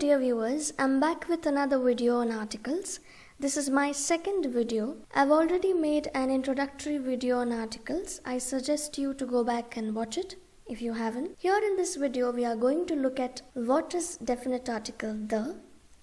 dear viewers, I'm back with another video on articles. This is my second video. I've already made an introductory video on articles. I suggest you to go back and watch it if you haven't. Here in this video, we are going to look at what is definite article the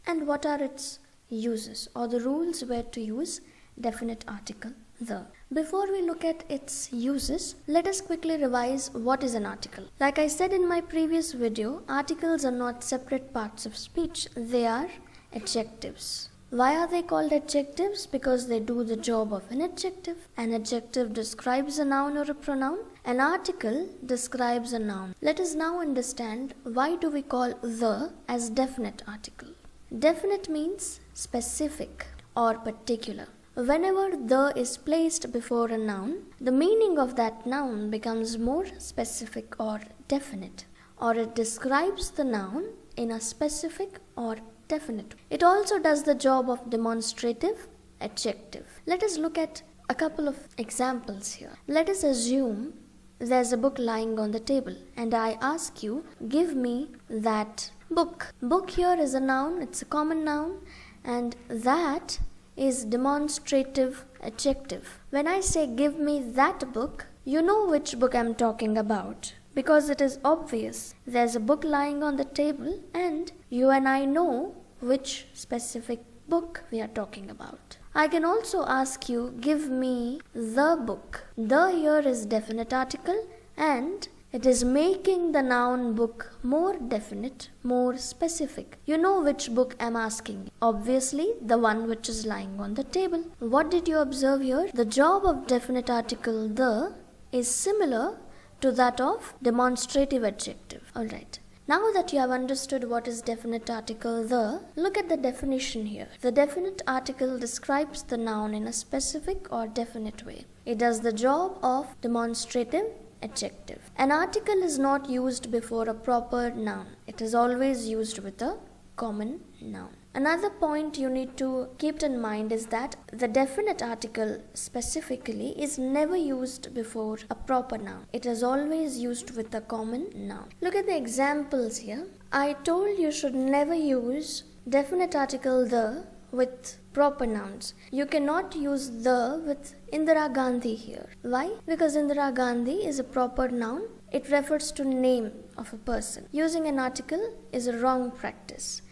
and what are its uses or the rules where to use definite article the. Before we look at its uses, let us quickly revise what is an article. Like I said in my previous video, articles are not separate parts of speech, they are adjectives. Why are they called adjectives? Because they do the job of an adjective. An adjective describes a noun or a pronoun. An article describes a noun. Let us now understand why do we call the as definite article. Definite means specific or particular. Whenever the is placed before a noun, the meaning of that noun becomes more specific or definite, or it describes the noun in a specific or definite way. It also does the job of demonstrative adjective. Let us look at a couple of examples here. Let us assume there's a book lying on the table and I ask you, give me that book. Book here is a noun, it's a common noun, and that is demonstrative adjective. When I say give me that book, you know which book I'm talking about because it is obvious. There's a book lying on the table and you and I know which specific book we are talking about. I can also ask you, give me the book. The here is definite article and it is making the noun book more definite, more specific. You know which book I'm asking. Obviously, the one which is lying on the table. What did you observe here? The job of definite article the is similar to that of demonstrative adjective. Alright. Now that you have understood what is definite article the, look at the definition here. The definite article describes the noun in a specific or definite way. It does the job of demonstrative adjective. An article is not used before a proper noun. It is always used with a common noun. Another point you need to keep in mind is that the definite article specifically is never used before a proper noun. It is always used with a common noun. Look at the examples here. I told you should never use definite article the with proper nouns. You cannot use the with Indira Gandhi here. Why? Because Indira Gandhi is a proper noun. It refers to name of a person. Using an article is a wrong practice.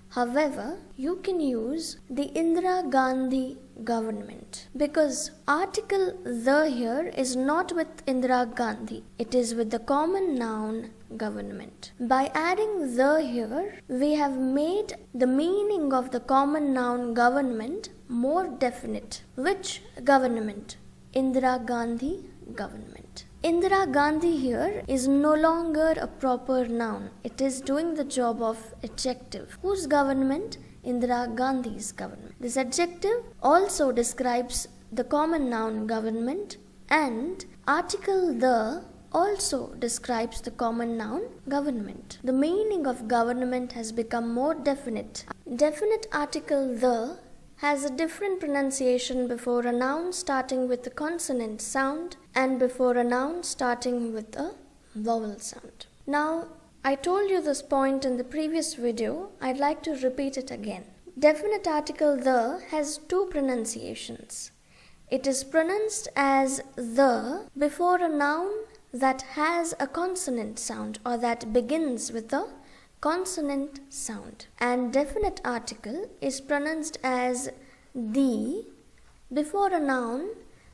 However, you can use the Indira Gandhi government because article the here is not with Indira Gandhi. It is with the common noun government. By adding the here, we have made the meaning of the common noun government more definite. Which government? Indira Gandhi government. Indira Gandhi here is no longer a proper noun. It is doing the job of adjective. Whose government? Indira Gandhi's government. This adjective also describes the common noun government and article the also describes the common noun government. The meaning of government has become more definite. Definite article the has a different pronunciation before a noun starting with a consonant sound and before a noun starting with a vowel sound. Now, I told you this point in the previous video. I'd like to repeat it again. Definite article the has two pronunciations. It is pronounced as the before a noun that has a consonant sound or that begins with a consonant sound, and definite article is pronounced as the before a noun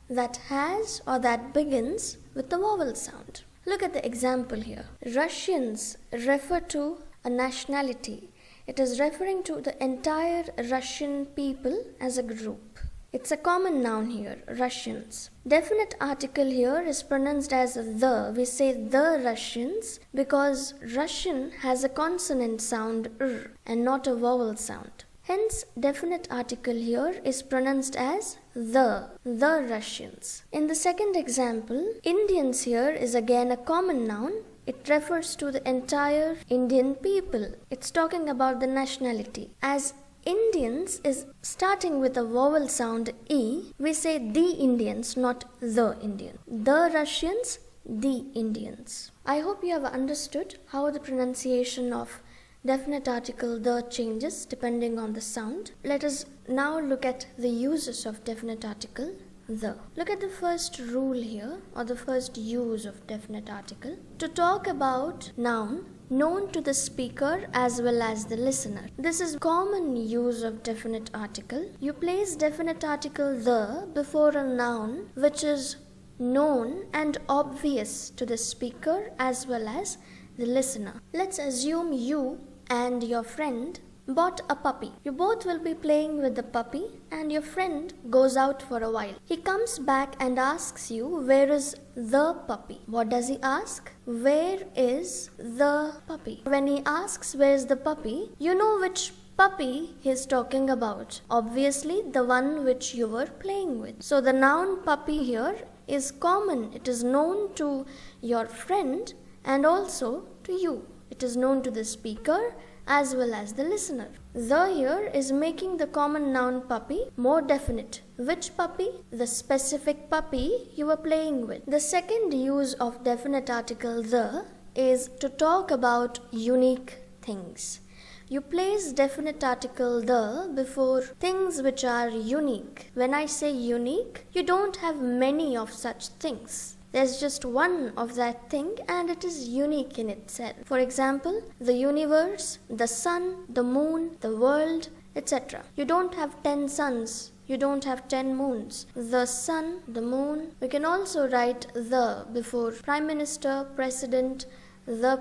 that has or that begins with the vowel sound. Look at the example here. Russians refer to a nationality. It is referring to the entire Russian people as a group. It's a common noun here, Russians. Definite article here is pronounced as the. We say the Russians because Russian has a consonant sound r and not a vowel sound. Hence, definite article here is pronounced as the Russians. In the second example, Indians here is again a common noun. It refers to the entire Indian people. It's talking about the nationality. As Indians is starting with a vowel sound E, we say the Indians, not the Indian. The Russians, the Indians. I hope you have understood how the pronunciation of definite article the changes depending on the sound. Let us now look at the uses of definite article the. Look at the first rule here, or the first use of definite article. To talk about noun known to the speaker as well as the listener. This is common use of definite article. You place definite article the before a noun which is known and obvious to the speaker as well as the listener. Let's assume you and your friend bought a puppy. You both will be playing with the puppy and your friend goes out for a while. He comes back and asks you, where is the puppy? What does he ask? Where is the puppy? When he asks where is the puppy, you know which puppy he is talking about. Obviously the one which you were playing with. So the noun puppy here is common. It is known to your friend and also to you. It is known to the speaker as well as the listener. The here is making the common noun puppy more definite. Which puppy? The specific puppy you were playing with. The second use of definite article the is to talk about unique things. You place definite article the before things which are unique. When I say unique, you don't have many of such things. There's just one of that thing and it is unique in itself. For example, the universe, the sun, the moon, the world, etc. You don't have 10 suns. You don't have 10 moons. The sun, the moon. We can also write the before Prime Minister, President, the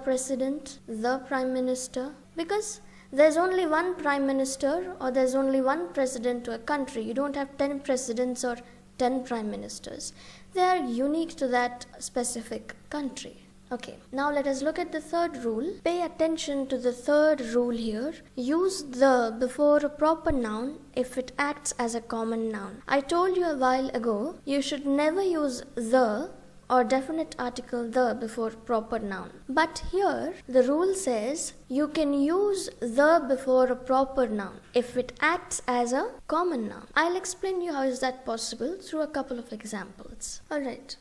Prime Minister. Because there's only one Prime Minister or there's only one President to a country. You don't have 10 presidents or 10 Prime Ministers. They are unique to that specific country. Okay, now let us look at the third rule. Pay attention to the third rule here. Use the before a proper noun if it acts as a common noun. I told you a while ago, you should never use the or definite article the before proper noun. But here the rule says you can use the before a proper noun if it acts as a common noun. I'll explain you how is that possible through a couple of examples. Alright,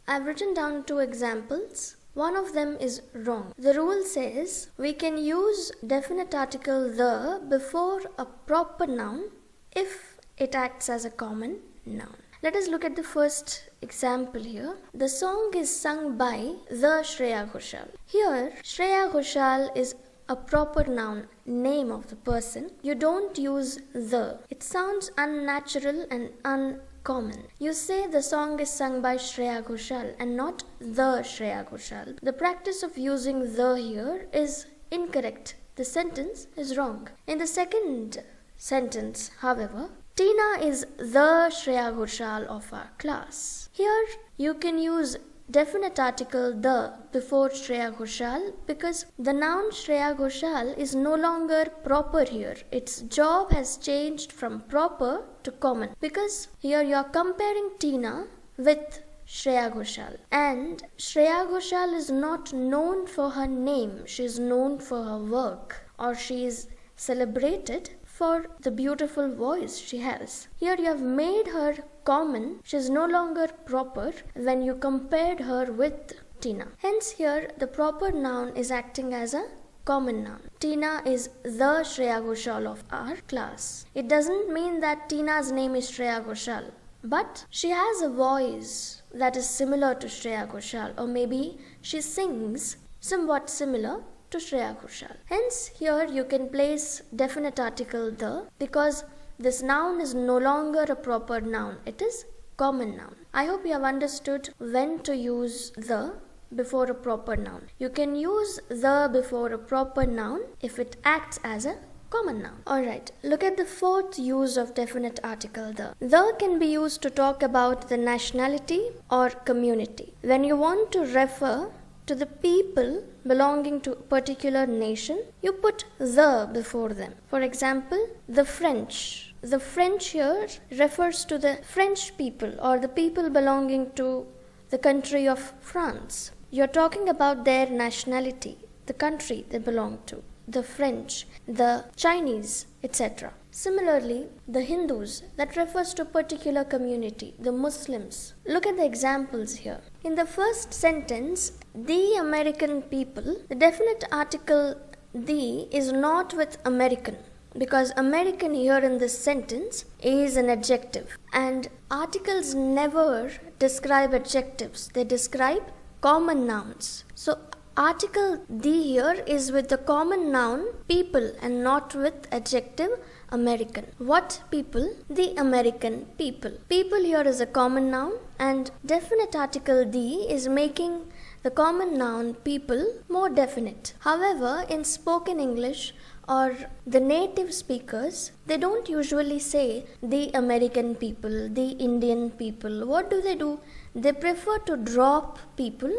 I've written down 2 examples. One of them is wrong. The rule says we can use definite article the before a proper noun if it acts as a common noun. Let us look at the first example here. The song is sung by the Shreya Ghoshal. Here, Shreya Ghoshal is a proper noun, name of the person. You don't use the. It sounds unnatural and uncommon. You say the song is sung by Shreya Ghoshal and not the Shreya Ghoshal. The practice of using the here is incorrect. The sentence is wrong. In the second sentence, however, Tina is the Shreya Ghoshal of our class. Here you can use definite article the before Shreya Ghoshal because the noun Shreya Ghoshal is no longer proper here. Its job has changed from proper to common because here you are comparing Tina with Shreya Ghoshal. And Shreya Ghoshal is not known for her name. She is known for her work, or she is celebrated for the beautiful voice she has. Here you have made her common. She is no longer proper when you compared her with Tina. Hence here the proper noun is acting as a common noun. Tina is the Shreya Ghoshal of our class. It doesn't mean that Tina's name is Shreya Ghoshal, but she has a voice that is similar to Shreya Ghoshal, or maybe she sings somewhat similar to Shreya Ghoshal. Hence here you can place definite article the because this noun is no longer a proper noun. It is common noun. I hope you have understood when to use the before a proper noun. You can use the before a proper noun if it acts as a common noun. Alright, look at the fourth use of definite article the. The can be used to talk about the nationality or community. When you want to refer to the people belonging to a particular nation, you put the before them. For example, the French. The French here refers to the French people or the people belonging to the country of France. You're talking about their nationality, the country they belong to, the French, the Chinese, etc. Similarly, the Hindus, that refers to a particular community, the Muslims. Look at the examples here. In the first sentence, the American people, the definite article the is not with American, because American here in this sentence is an adjective, and articles never describe adjectives, they describe common nouns. So article the here is with the common noun people and not with adjective American. What people? The American people. People here is a common noun, and definite article the is making the common noun people more definite. However, in spoken English or the native speakers, they don't usually say the American people, the Indian people. What do? They prefer to drop people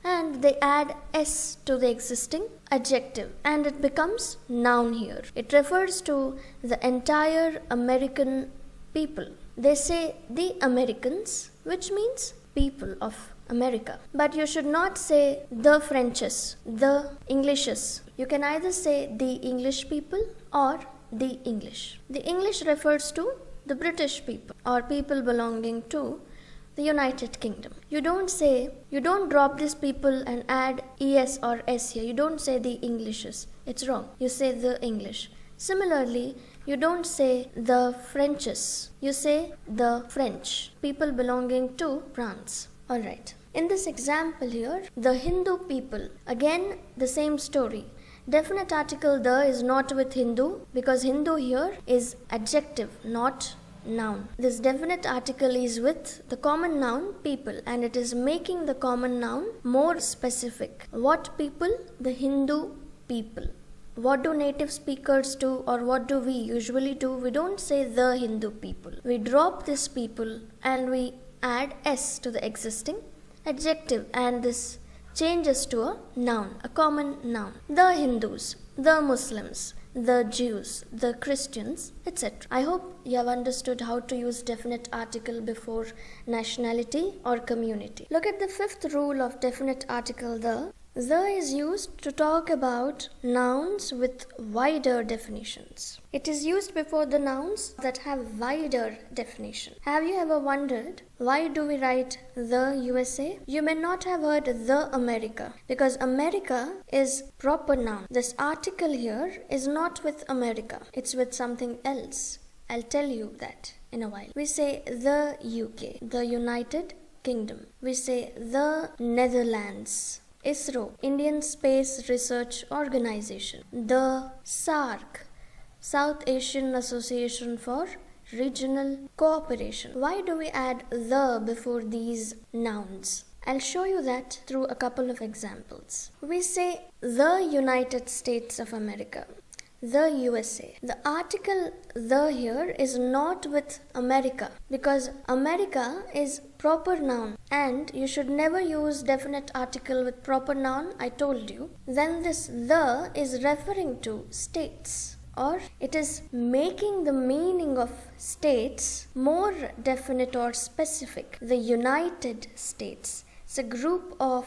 and they add s to the existing adjective and it becomes noun here. It refers to the entire American people. They say the Americans, which means people of America. But you should not say the Frenches, the Englishes. You can either say the English people or the English. The English refers to the British people or people belonging to the United Kingdom. You don't drop these people and add es or s here. You don't say the Englishes. It's wrong. You say the English. Similarly, you don't say the Frenches. You say the French, people belonging to France. Alright. In this example here, the Hindu people, again the same story. Definite article the is not with Hindu because Hindu here is adjective, not noun. This definite article is with the common noun people and it is making the common noun more specific. What people? The Hindu people. What do native speakers do or what do we usually do? We don't say the Hindu people. We drop this people and we add s to the existing adjective and this changes to a noun, a common noun. The Hindus, the Muslims, the Jews, the Christians, etc. I hope you have understood how to use definite article before nationality or community. Look at the fifth rule of definite article the. The is used to talk about nouns with wider definitions. It is used before the nouns that have wider definition. Have you ever wondered why do we write the USA? You may not have heard the America because America is proper noun. This article here is not with America. It's with something else. I'll tell you that in a while. We say the UK, the United Kingdom. We say the Netherlands. ISRO, Indian Space Research Organization. The SAARC, South Asian Association for Regional Cooperation. Why do we add the before these nouns? I'll show you that through a couple of examples. We say the United States of America, the USA. The article the here is not with America because America is proper noun and you should never use definite article with proper noun, I told you. Then this the is referring to states or it is making the meaning of states more definite or specific. The United States. It's a group of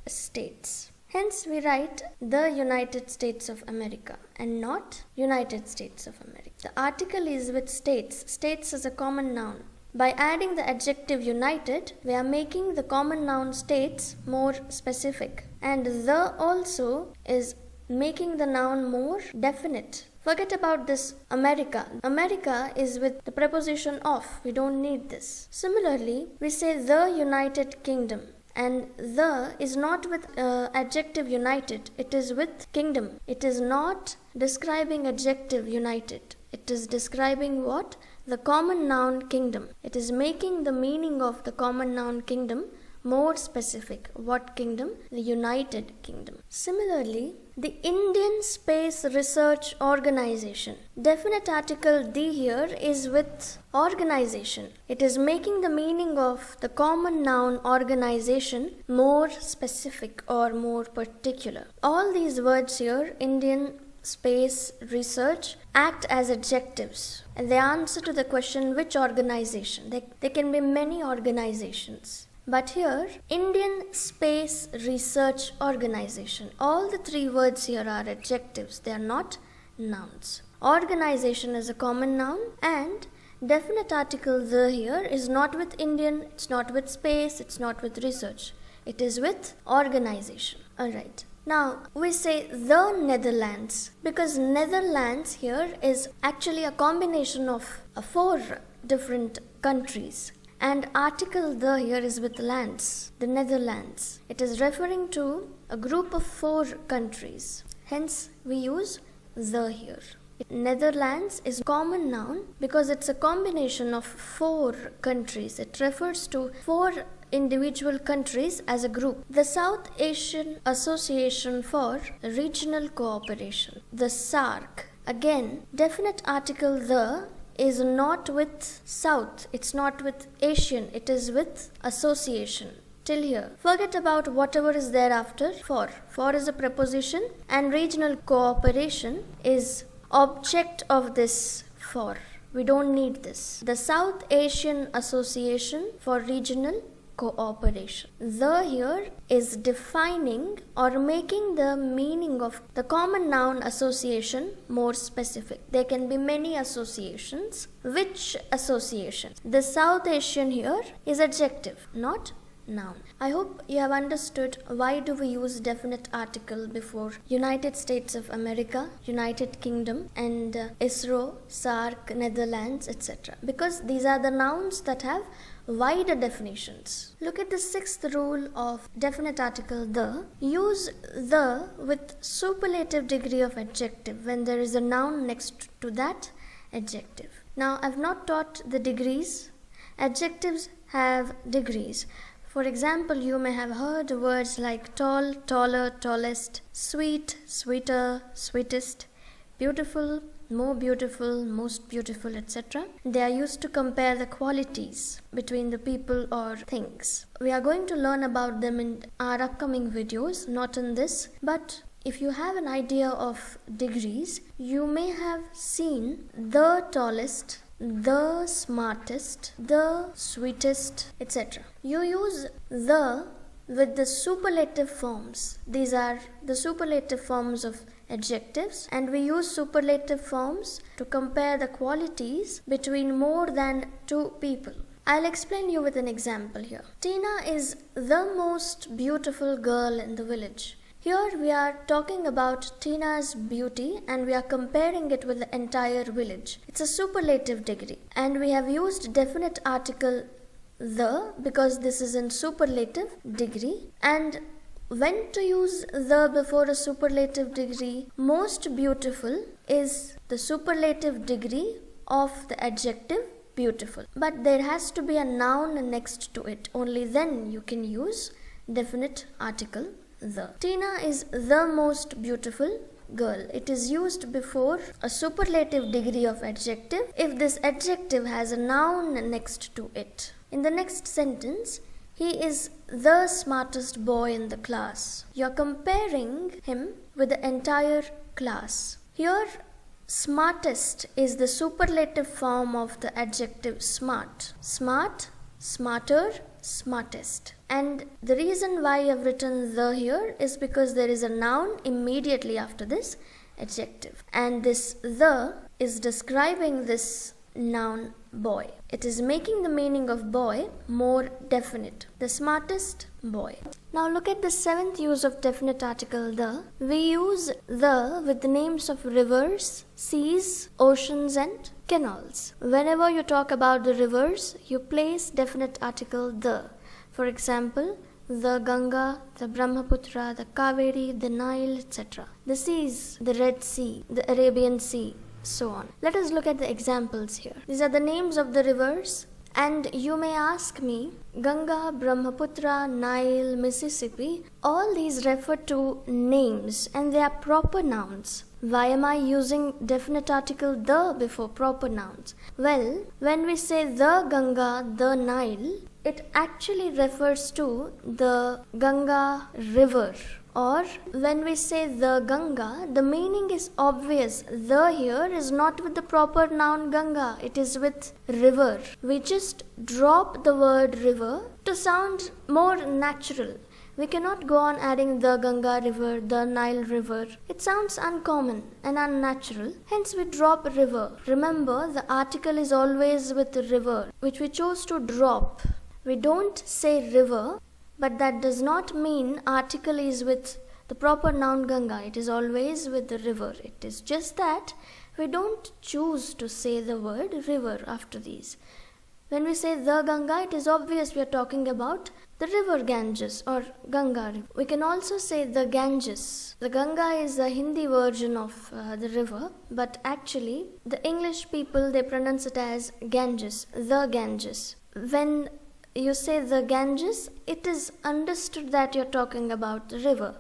states. Hence we write the United States of America and not United States of America. The article is with states. States is a common noun. By adding the adjective united, we are making the common noun states more specific. And the also is making the noun more definite. Forget about this America. America is with the preposition of. We don't need this. Similarly, we say the United Kingdom. And the is not with adjective united. It is with kingdom. It is not describing adjective united. It is describing what? The common noun kingdom. It is making the meaning of the common noun kingdom more specific. What kingdom? The United Kingdom. Similarly, the Indian Space Research Organization. Definite article the here is with organization. It is making the meaning of the common noun organization more specific or more particular. All these words here, Indian Space Research, act as adjectives and they answer to the question which organization. There can be many organizations. But here, Indian Space Research Organization. All the three words here are adjectives. They are not nouns. Organization is a common noun and definite article the here is not with Indian, it's not with space, it's not with research. It is with organization. Alright. Now we say the Netherlands because Netherlands here is actually a combination of 4 different countries. And article the here is with lands, the Netherlands. It is referring to a group of 4 countries. Hence we use the here. Netherlands is common noun because it's a combination of 4 countries. It refers to 4 individual countries as a group. The South Asian Association for Regional Cooperation, the SAARC. Again, definite article the is not with South, it's not with Asian, it is with association. Till here. Forget about whatever is thereafter. For is a preposition and regional cooperation is object of this for. We don't need this. The South Asian Association for Regional Cooperation. The here is defining or making the meaning of the common noun association more specific. There can be many associations. Which association? The South Asian here is adjective, not noun. I hope you have understood why do we use definite article before United States of America, United Kingdom and ISRO, SAARC, Netherlands, etc. Because these are the nouns that have wider definitions. Look at the 6th rule of definite article the. Use the with superlative degree of adjective when there is a noun next to that adjective. Now I've not taught the degrees. Adjectives have degrees. For example, you may have heard words like tall, taller, tallest, sweet, sweeter, sweetest, beautiful, more beautiful, most beautiful, etc. They are used to compare the qualities between the people or things. We are going to learn about them in our upcoming videos, not in this, but if you have an idea of degrees, you may have seen the tallest, the smartest, the sweetest, etc. You use the with the superlative forms. These are the superlative forms of adjectives, and we use superlative forms to compare the qualities between more than 2 people. I'll explain you with an example here. Tina is the most beautiful girl in the village. Here we are talking about Tina's beauty and we are comparing it with the entire village. It's a superlative degree, and we have used definite article the because this is in superlative degree. And when to use the before a superlative degree? Most beautiful is the superlative degree of the adjective beautiful, but there has to be a noun next to it. Only then you can use definite article the. Tina is the most beautiful girl. It is used before a superlative degree of adjective if this adjective has a noun next to it. In the next sentence, he is the smartest boy in the class. You are comparing him with the entire class. Here, smartest is the superlative form of the adjective smart. Smart, smarter, smartest. And the reason why I have written the here is because there is a noun immediately after this adjective. And this the is describing this noun boy. It is making the meaning of boy more definite. The smartest boy. Now look at the 7th use of definite article the. We use the with the names of rivers, seas, oceans and canals. Whenever you talk about the rivers, you place definite article the. For example, the Ganga, the Brahmaputra, the Kaveri, the Nile, etc. The seas, the Red Sea, the Arabian Sea, so on. Let us look at the examples here. These are the names of the rivers, and you may ask me, Ganga, Brahmaputra, Nile, Mississippi, all these refer to names and they are proper nouns. Why am I using definite article the before proper nouns? Well, when we say the Ganga, the Nile, it actually refers to the Ganga river. Or when we say the Ganga, the meaning is obvious. The here is not with the proper noun Ganga, it is with river. We just drop the word river to sound more natural. We cannot go on adding the Ganga river, the Nile river. It sounds uncommon and unnatural. Hence we drop river. Remember, the article is always with river, which we chose to drop. We don't say river, but that does not mean article is with the proper noun Ganga, it is always with the river. It is just that we don't choose to say the word river after these. When we say the Ganga, it is obvious we are talking about the river Ganges or Ganga. We can also say the Ganges. The Ganga is the Hindi version of the river, but actually the English people, they pronounce it as Ganges, the Ganges. When you say the Ganges, it is understood that you're talking about the river.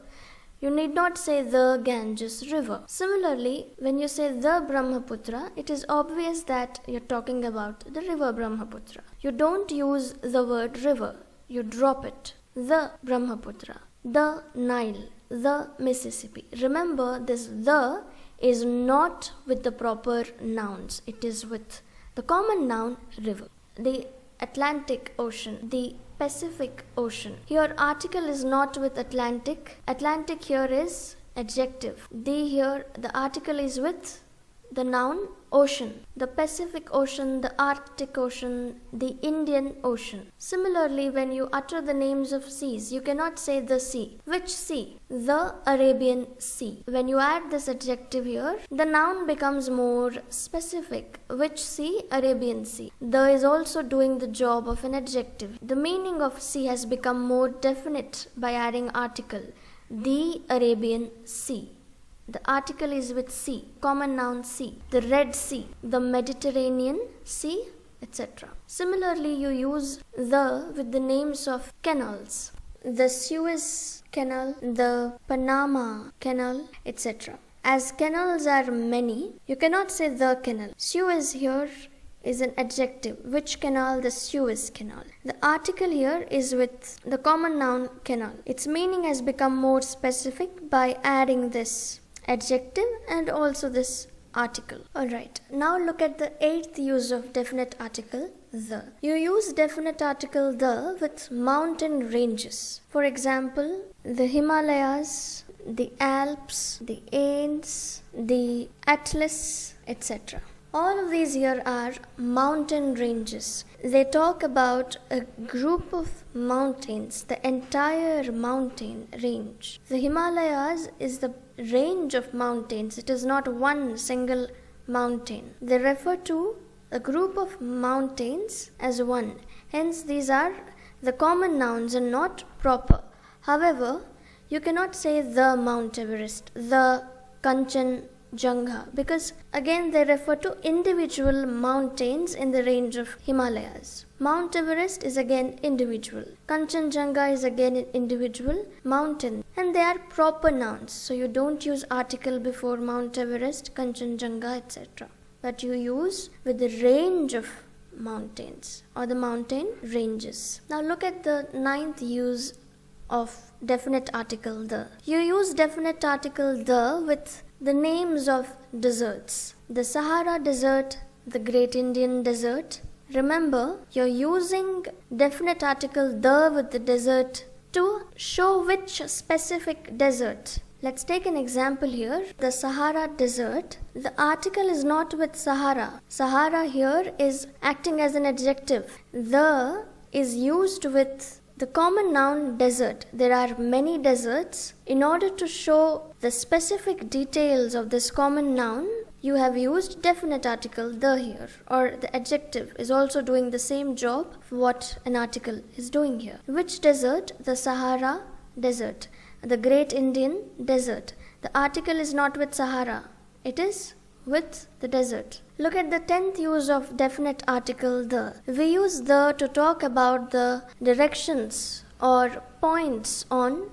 You need not say the Ganges river. Similarly, when you say the Brahmaputra, it is obvious that you're talking about the river Brahmaputra. You don't use the word river. You drop it. The Brahmaputra, the Nile, the Mississippi. Remember, this the is not with the proper nouns. It is with the common noun river. The Atlantic Ocean, the Pacific Ocean. Here article is not with Atlantic. Atlantic here is adjective. The article is with the noun ocean. The Pacific Ocean, the Arctic Ocean, the Indian Ocean. Similarly, when you utter the names of seas, you cannot say the sea. Which sea? The Arabian Sea. When you add this adjective here, the noun becomes more specific. Which sea? Arabian Sea. The is also doing the job of an adjective. The meaning of sea has become more definite by adding article. The Arabian Sea. The article is with sea, common noun sea, the Red Sea, the Mediterranean Sea, etc. Similarly, you use the with the names of canals, the Suez Canal, the Panama Canal, etc. As canals are many, you cannot say the canal. Suez here is an adjective. Which canal? The Suez Canal. The article here is with the common noun canal. Its meaning has become more specific by adding this adjective and also this article. Alright, now look at the 8th use of definite article, the. You use definite article the with mountain ranges. For example, the Himalayas, the Alps, the Andes, the Atlas, etc. All of these here are mountain ranges. They talk about a group of mountains, the entire mountain range. The Himalayas is the range of mountains. It is not one single mountain. They refer to a group of mountains as one. Hence, these are the common nouns and not proper. However, you cannot say the Mount Everest, the Kanchenjunga, because again they refer to individual mountains in the range of Himalayas. Mount Everest is again individual. Kanchenjunga is again an individual mountain, and they are proper nouns. So you don't use article before Mount Everest, Kanchenjunga, etc. But you use with the range of mountains or the mountain ranges. Now look at the 9th use of definite article the. You use definite article the with the names of deserts. The Sahara Desert, the Great Indian Desert. Remember, you're using definite article the with the desert to show which specific desert. Let's take an example here. The Sahara Desert. The article is not with Sahara. Sahara here is acting as an adjective. The is used with the common noun desert. There are many deserts. In order to show the specific details of this common noun, you have used definite article the here, or the adjective is also doing the same job of what an article is doing here. Which desert? The Sahara Desert. The Great Indian Desert. The article is not with Sahara. It is with the desert. Look at the 10th use of definite article the. We use the to talk about the directions or points on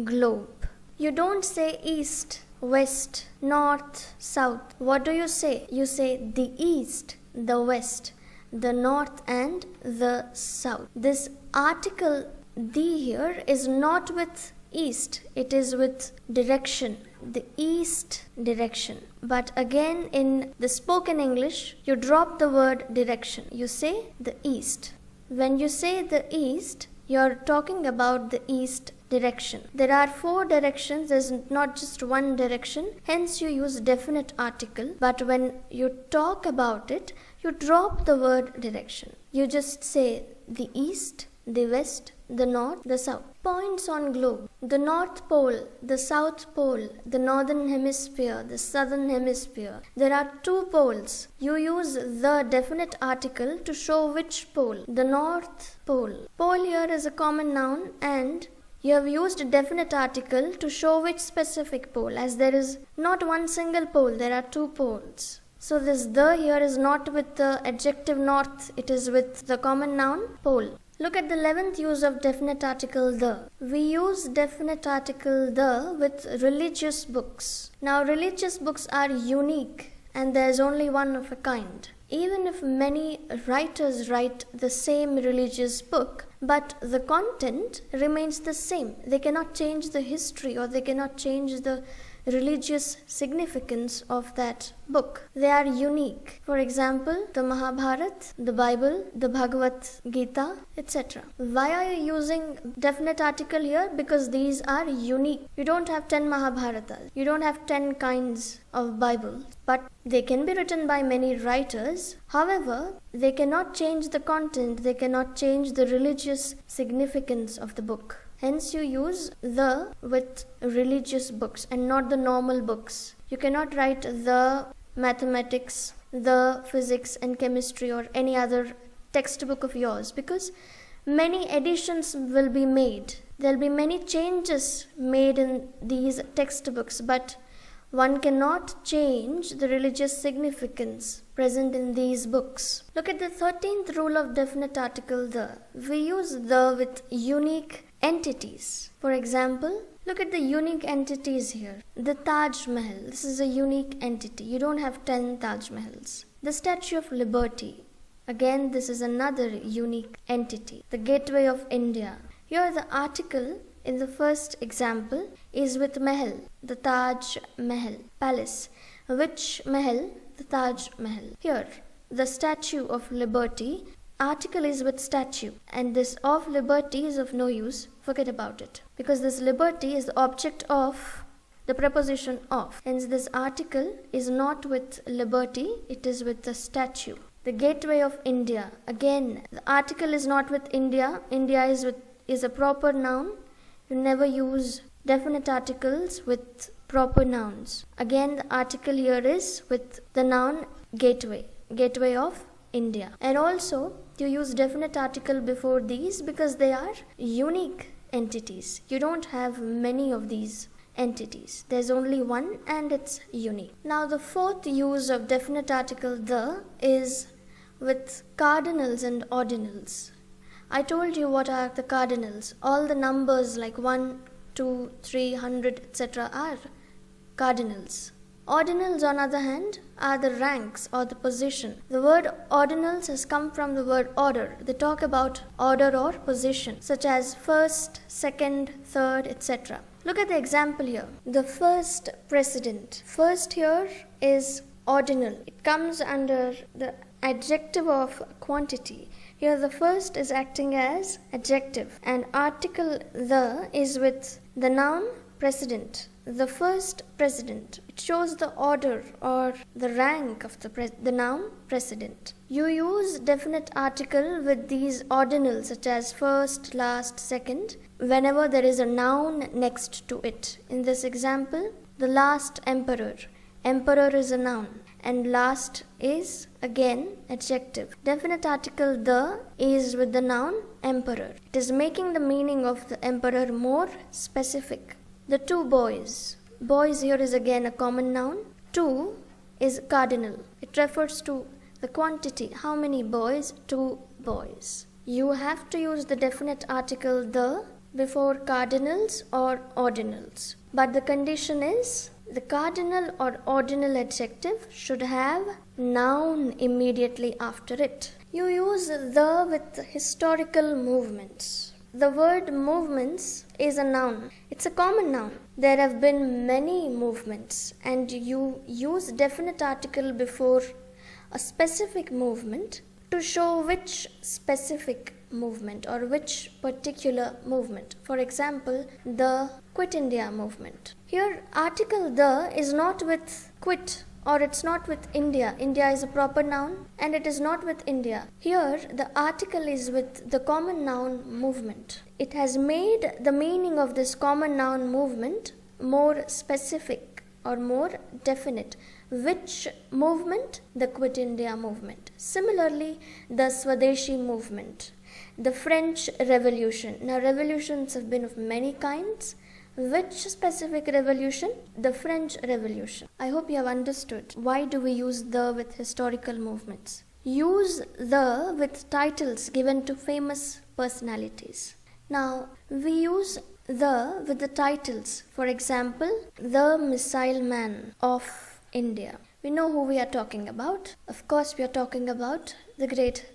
globe. You don't say east, west, north, south. What do you say? You say the east, the west, the north and the south. This article the here is not with east, it is with direction, the east direction. But again in the spoken English, you drop the word direction. You say the east. When you say the east, you're talking about the east direction. There are 4 directions, there's not just one direction, hence you use definite article. But when you talk about it, you drop the word direction. You just say the east, the west, the north, the south. Points on globe: the North Pole, the South Pole, the Northern Hemisphere, the Southern Hemisphere. There are two poles. You use the definite article to show which pole. The North Pole. Pole here is a common noun, and you have used a definite article to show which specific pole, as there is not one single pole, there are two poles. So this the here is not with the adjective north, it is with the common noun pole. Look at the 11th use of definite article the. We use definite article the with religious books. Now religious books are unique and there is only one of a kind. Even if many writers write the same religious book, but the content remains the same. They cannot change the history or they cannot change the religious significance of that book. They are unique. For example, the Mahabharata, the Bible, the Bhagavad Gita, etc. Why are you using definite article here? Because these are unique. You don't have 10 Mahabharatas. You don't have 10 kinds of Bible. But they can be written by many writers. However, they cannot change the content. They cannot change the religious significance of the book. Hence you use the with religious books and not the normal books. You cannot write the mathematics, the physics and chemistry or any other textbook of yours, because many editions will be made. There will be many changes made in these textbooks, but one cannot change the religious significance present in these books. Look at the 13th rule of definite article the. We use the with unique entities. For example, look at the unique entities here. The Taj Mahal, this is a unique entity. You don't have 10 Taj Mahals. The Statue of Liberty, again this is another unique entity. The Gateway of India. Here the article in the first example is with Mahal, the Taj Mahal, palace. Which Mahal? The Taj Mahal. Here, the Statue of Liberty, article is with statue, and this of liberty is of no use. Forget about it, because this liberty is the object of the preposition of. Hence this article is not with liberty, it is with the statue. The Gateway of India, again the article is not with India. India is a proper noun. You never use definite articles with proper nouns. Again the article here is with the noun gateway, Gateway of India. And also you use definite article before these because they are unique entities. You don't have many of these entities. There's only one and it's unique. Now the fourth use of definite article the is with cardinals and ordinals. I told you what are the cardinals. All the numbers like 1, 2, 3, 100, etc. are cardinals. Ordinals, on the other hand, are the ranks or the position. The word ordinals has come from the word order. They talk about order or position, such as first, second, third, etc. Look at the example here. The first president. First here is ordinal. It comes under the adjective of quantity. Here the first is acting as adjective, and article the is with the noun president. The first president. It shows the order or the rank of the noun president. You use definite article with these ordinals such as first, last, second whenever there is a noun next to it. In this example, the last emperor. Emperor is a noun and last is again adjective. Definite article the is with the noun emperor. It is making the meaning of the emperor more specific. The two boys. Boys here is again a common noun. Two is cardinal. It refers to the quantity. How many boys? 2 boys. You have to use the definite article the before cardinals or ordinals. But the condition is the cardinal or ordinal adjective should have noun immediately after it. You use the with historical movements. The word movements is a noun. It's a common noun. There have been many movements and you use definite article before a specific movement to show which specific movement or which particular movement. For example, the Quit India movement. Here article the is not with quit or it's not with India. India is a proper noun and it is not with India. Here the article is with the common noun movement. It has made the meaning of this common noun movement more specific or more definite. Which movement? The Quit India movement. Similarly, the Swadeshi movement, the French Revolution. Now revolutions have been of many kinds. Which specific revolution? The French Revolution. I hope you have understood why do we use the with historical movements. Use the with titles given to famous personalities. Now we use the with the titles. For example, the Missile Man of India. We know who we are talking about. Of course, we are talking about the great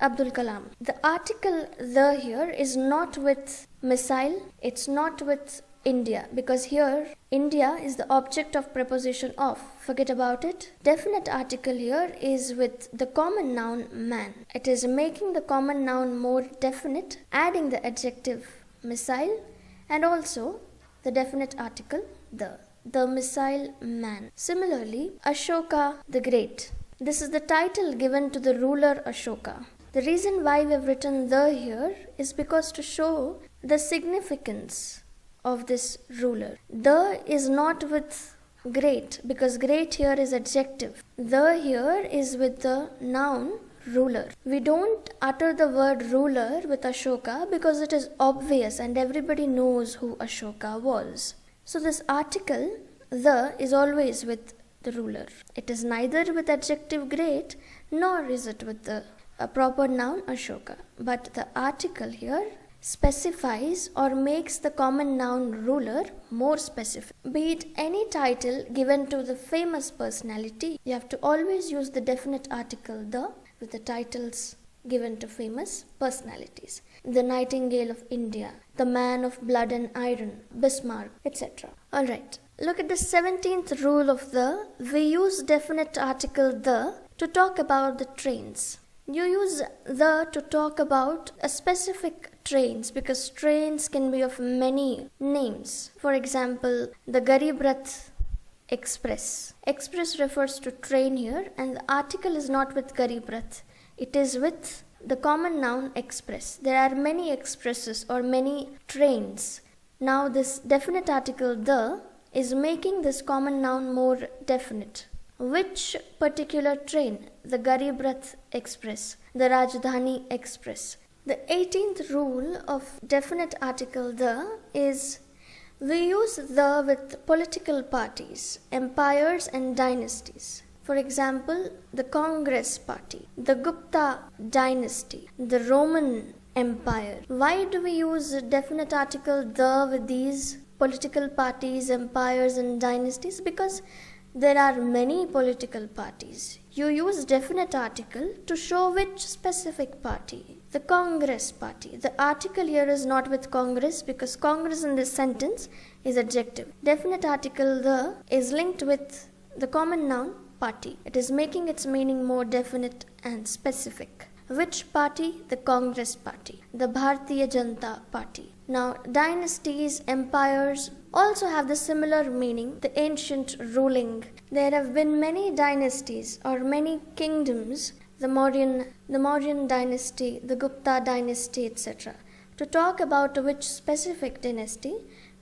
Abdul Kalam. The article the here is not with missile, it's not with India, because here India is the object of preposition of. Forget about it. Definite article here is with the common noun man. It is making the common noun more definite, adding the adjective missile and also the definite article the missile man. Similarly, Ashoka the Great. This is the title given to the ruler Ashoka. The reason why we have written the here is because to show the significance of this ruler. The is not with great, because great here is adjective. The here is with the noun ruler. We don't utter the word ruler with Ashoka because it is obvious and everybody knows who Ashoka was. So this article, the, is always with the ruler. It is neither with adjective great nor is it with the proper noun Ashoka. But the article here specifies or makes the common noun ruler more specific. Be it any title given to the famous personality, you have to always use the definite article the with the titles given to famous personalities. The Nightingale of India, the Man of Blood and Iron, Bismarck, etc. Alright, look at the 17th rule of the. We use definite article the to talk about the trains. You use the to talk about a specific trains because trains can be of many names. For example, the Garib Rath Express. Express refers to train here and the article is not with Garib Rath. It is with the common noun express. There are many expresses or many trains. Now this definite article the is making this common noun more definite. Which particular train? The Garib Rath Express, the Rajdhani Express. The 18th rule of definite article the is we use the with political parties, empires and dynasties. For example, the Congress Party, the Gupta dynasty, the Roman Empire. Why do we use definite article the with these political parties, empires and dynasties? Because there are many political parties. You use definite article to show which specific party. The Congress Party. The article here is not with Congress because Congress in this sentence is adjective. Definite article the is linked with the common noun party. It is making its meaning more definite and specific. Which party? The Congress Party, the Bharatiya Janata Party. Now, dynasties, empires also have the similar meaning, the ancient ruling. There have been many dynasties or many kingdoms, the Mauryan dynasty, the Gupta dynasty, etc. To talk about which specific dynasty,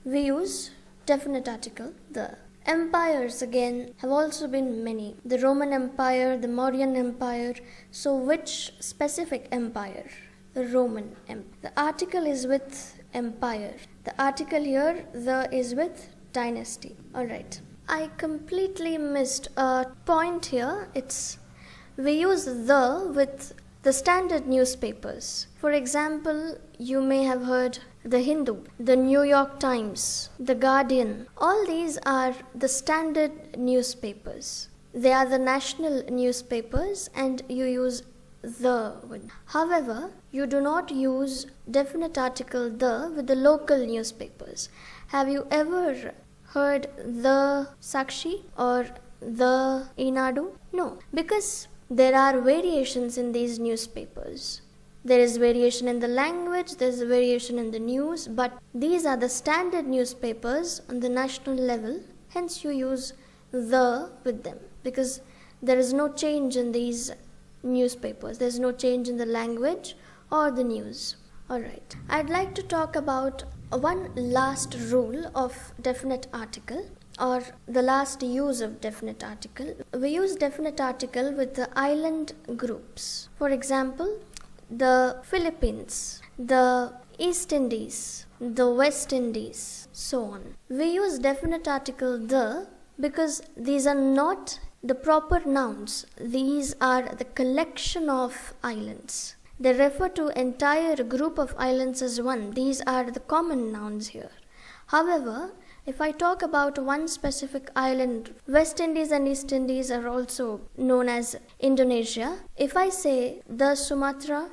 we use definite article the. Empires again have also been many. The Roman Empire, the Mauryan Empire. So which specific empire? The Roman Empire. The article is with empire. The article here, the, is with dynasty. Alright. I completely missed a point here. We use the with the standard newspapers. For example, you may have heard the Hindu, the New York Times, the Guardian. All these are the standard newspapers. They are the national newspapers and you use the with. However, you do not use definite article the with the local newspapers. Have you ever heard the Sakshi or the Enadu? No, because there are variations in these newspapers. There is variation in the language, there is variation in the news, but these are the standard newspapers on the national level. Hence you use the with them because there is no change in these newspapers. There's no change in the language or the news. Alright, I'd like to talk about one last rule of definite article, or the last use of definite article. We use definite article with the island groups. For example, the Philippines, the East Indies, the West Indies, so on. We use definite article the because these are not the proper nouns. These are the collection of islands. They refer to entire group of islands as one. These are the common nouns here. However, if I talk about one specific island, West Indies and East Indies are also known as Indonesia. If I say the Sumatra,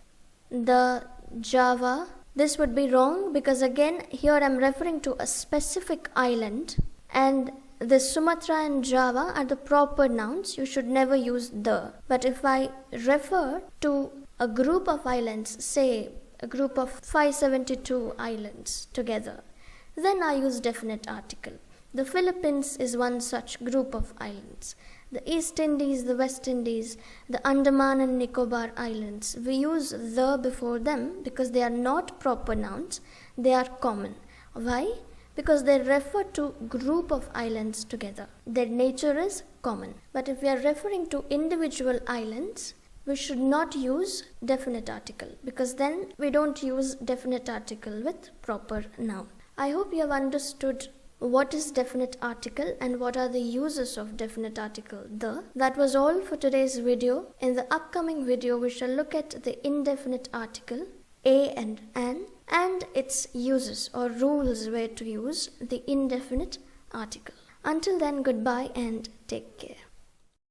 the Java, this would be wrong because again here I am referring to a specific island, and the Sumatra and Java are the proper nouns. You should never use the. But if I refer to a group of islands, say a group of 572 islands together, then I use definite article. The Philippines is one such group of islands. The East Indies, the West Indies, the Andaman and Nicobar Islands, we use the before them because they are not proper nouns, they are common. Why? Because they refer to group of islands together. Their nature is common. But if we are referring to individual islands, we should not use definite article because then we don't use definite article with proper noun. I hope you have understood what is definite article and what are the uses of definite article the. That was all for today's video. In the upcoming video, we shall look at the indefinite article a and an its uses or rules where to use the indefinite article. Until then, goodbye and take care.